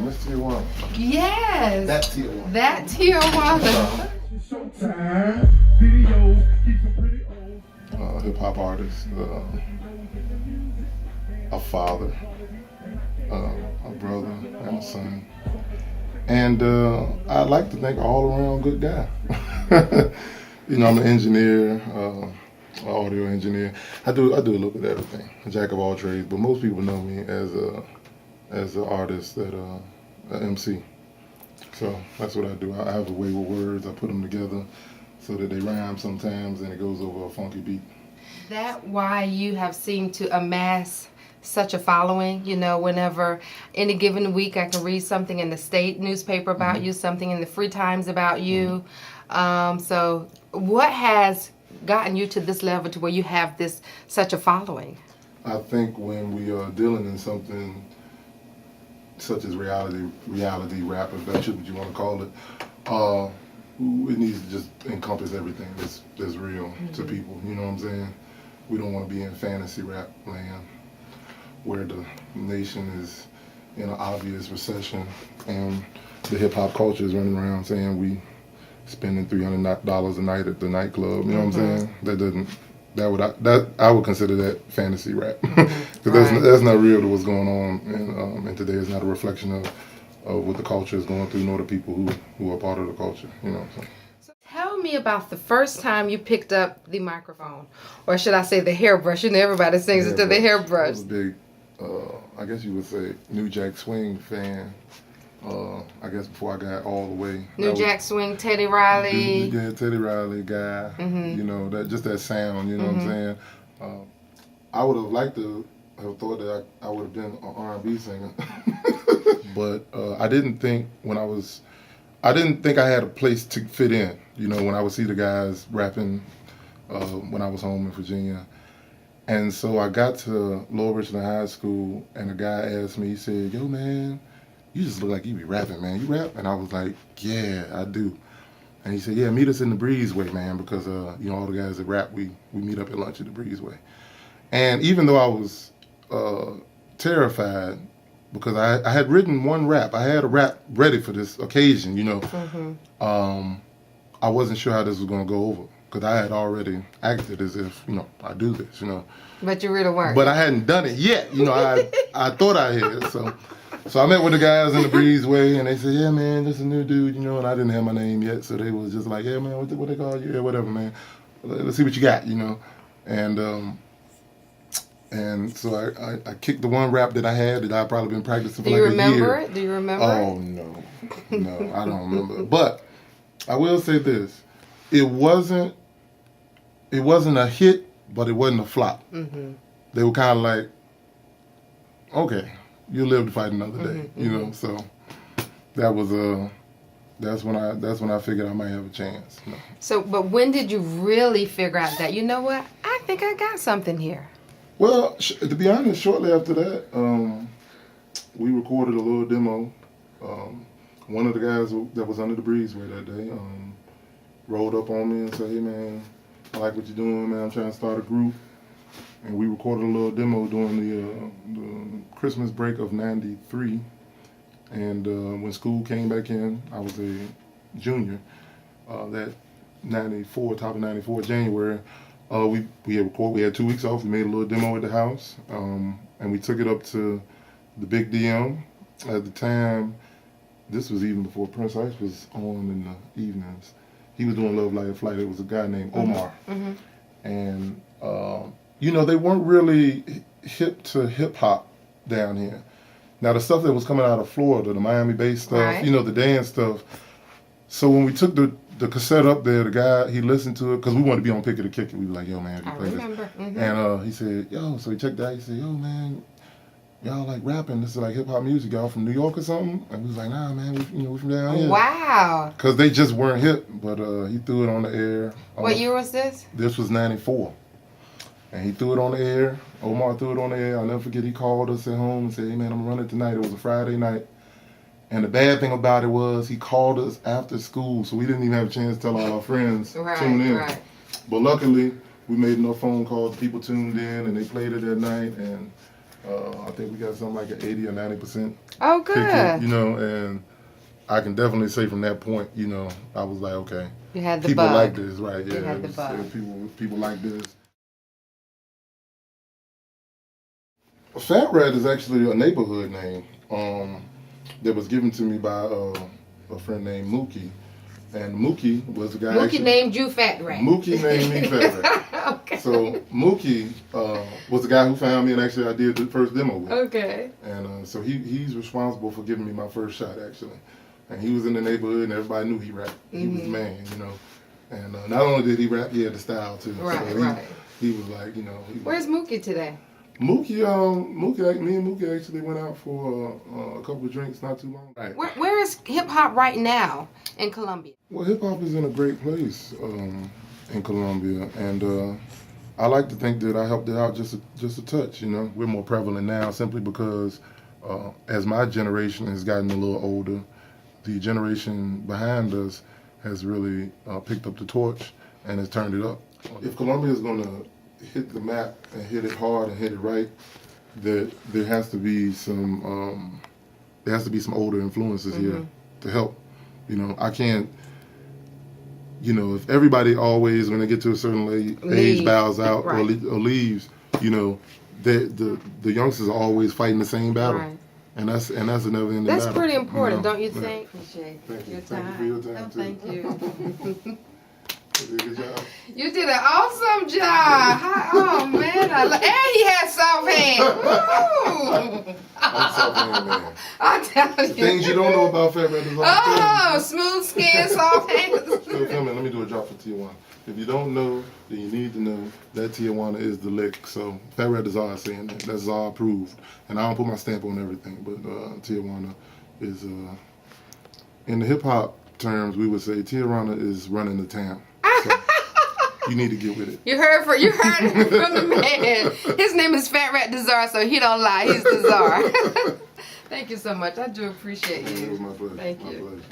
Miss Teowonna. Yes. That Teowonna. That Teowonna. Hip hop artist, a father, a brother, and a son. And I like to think all around good guy. You know, I'm an engineer, audio engineer. I do a little bit of everything, a jack of all trades. But most people know me as an artist, an MC. So that's what I do. I have a way with words. I put them together so that they rhyme sometimes, and it goes over a funky beat. That why you have seemed to amass such a following. You know, whenever any given week I can read something in the state newspaper about you, something in the Free Times about you. So what has gotten you to this level to where you have such a following? I think when we are dealing in something such as reality rap, if that's what you want to call it, it needs to just encompass everything that's real to people. You know what I'm saying? We don't want to be in fantasy rap land where the nation is in an obvious recession and the hip hop culture is running around saying we spending $300 a night at the nightclub. You know what I'm saying? I would consider that fantasy rap, because that's not real to what's going on, and today is not a reflection of what the culture is going through, nor the people who are part of the culture. You know what I'm saying? So tell me about the first time you picked up the microphone, or should I say the hairbrush? You know, everybody sings it to the hairbrush. I was a big, I guess you would say, New Jack Swing fan. I guess before I got all the way. New Jack Swing, Teddy Riley. Yeah, Teddy Riley guy. You know, that sound, you know what I'm saying? I would have liked to have thought that I would have been an R&B singer. But I didn't think I had a place to fit in. You know, when I would see the guys rapping when I was home in Virginia. And so I got to Lower Richland High School, and a guy asked me, he said, "Yo, man, you just look like you be rapping, man. You rap?" And I was like, "Yeah, I do." And he said, "Yeah, meet us in the Breezeway, man, because you know, all the guys that rap, we meet up at lunch at the Breezeway." And even though I was terrified, because I had written one rap, I had a rap ready for this occasion, you know, I wasn't sure how this was going to go over, because I had already acted as if, you know, I do this, you know. But you really weren't. But I hadn't done it yet, you know. I thought I had, So I met with the guys in the Breezeway, and they said, "Yeah, man, this is a new dude, you know," and I didn't have my name yet, so they was just like, "Yeah, man, what they call you? Yeah, whatever, man. Let's see what you got, you know." And so I kicked the one rap that I had that I'd probably been practicing for like a year. Do you remember it? Do you remember Oh, no, I don't remember it. But I will say this: it wasn't a hit, but it wasn't a flop. They were kind of like, okay, you live to fight another day, you know. So that was that's when I figured I might have a chance. You know? So, but when did you really figure out that, you know what, I think I got something here? Well, to be honest, shortly after that, we recorded a little demo. One of the guys that was under the Breezeway that day rolled up on me and said, "Hey, man, I like what you're doing, man. I'm trying to start a group." And we recorded a little demo during the Christmas break of '93. And when school came back in, I was a junior. That top of '94, January, we had recorded. We had 2 weeks off. We made a little demo at the house, and we took it up to the Big DM. At the time, this was even before Prince Ice was on in the evenings. He was doing Love Light and Flight. It was a guy named Omar, and you know, they weren't really hip to hip hop down here. Now, the stuff that was coming out of Florida, the Miami-based stuff, you know, the dance stuff. So when we took the cassette up there, the guy, he listened to it, because we wanted to be on Pick It or Kick It. We were like, "Yo, man, have you played this?" And he said, "Yo," so he checked that out. He said, "Yo, man, y'all like rapping? This is like hip-hop music. Y'all from New York or something?" And we was like, "Nah, man, we from down here." Wow. Because they just weren't hip, but he threw it on the air. What year was this? This was '94. And he threw it on the air. Omar threw it on the air. I'll never forget, he called us at home and said, "Hey, man, I'm running tonight." It was a Friday night. And the bad thing about it was he called us after school, so we didn't even have a chance to tell all our friends tune in. But luckily, we made enough phone calls, people tuned in, and they played it that night, and I think we got something like an 80 or 90%. Oh, good. Pick it, you know, and I can definitely say from that point, you know, I was like, okay, You had the people bug. like this, right? Yeah, You had the bug. People like this. Fat Rat is actually a neighborhood name that was given to me by a friend named Mookie. And Mookie was the guy. Mookie named you Fat Rat. Mookie named me Fat Rat. Okay. So Mookie was the guy who found me, and actually I did the first demo with. Okay. And so he's responsible for giving me my first shot, actually. And he was in the neighborhood, and everybody knew he rapped. He was the man, you know. And not only did he rap, he had the style too. Right, so right. He was like, you know. Where's Mookie today? Me and Mookie actually went out for a couple of drinks not too long. Right. Where is hip hop right now in Colombia? Well, hip hop is in a great place in Colombia, and I like to think that I helped it out just a touch. You know, we're more prevalent now simply because as my generation has gotten a little older, the generation behind us has really picked up the torch and has turned it up. If Colombia is going to hit the map and hit it hard and hit it right, that there has to be some older influences here to help. You know, I can't. You know, if everybody always, when they get to a certain age, bows out right. or leaves, you know, the youngsters are always fighting the same battle, Right. and that's a never-ending battle. That's pretty important, you know? don't you think? Appreciate Thank you. your Thank you time. for your time, Oh, too. thank you. Good job. You did an awesome job. Oh man, and he had soft hands. Woo! I'm soft-handed man. I'm telling you. Things you don't know about Fat Rat is Oh, smooth skin, soft hands. So come in, let me do a drop for Teowonna. If you don't know, then you need to know that Teowonna is the lick. So Fat Rat da Czar saying that. That's all approved. And I don't put my stamp on everything, but Teowonna is, in the hip hop terms, we would say Teowonna is running the town. So you need to get with it. You heard it from the man. His name is Fat Rat da Czar, so he don't lie. He's the czar. Thank you so much. I do appreciate you. It was my pleasure. Thank My you. pleasure.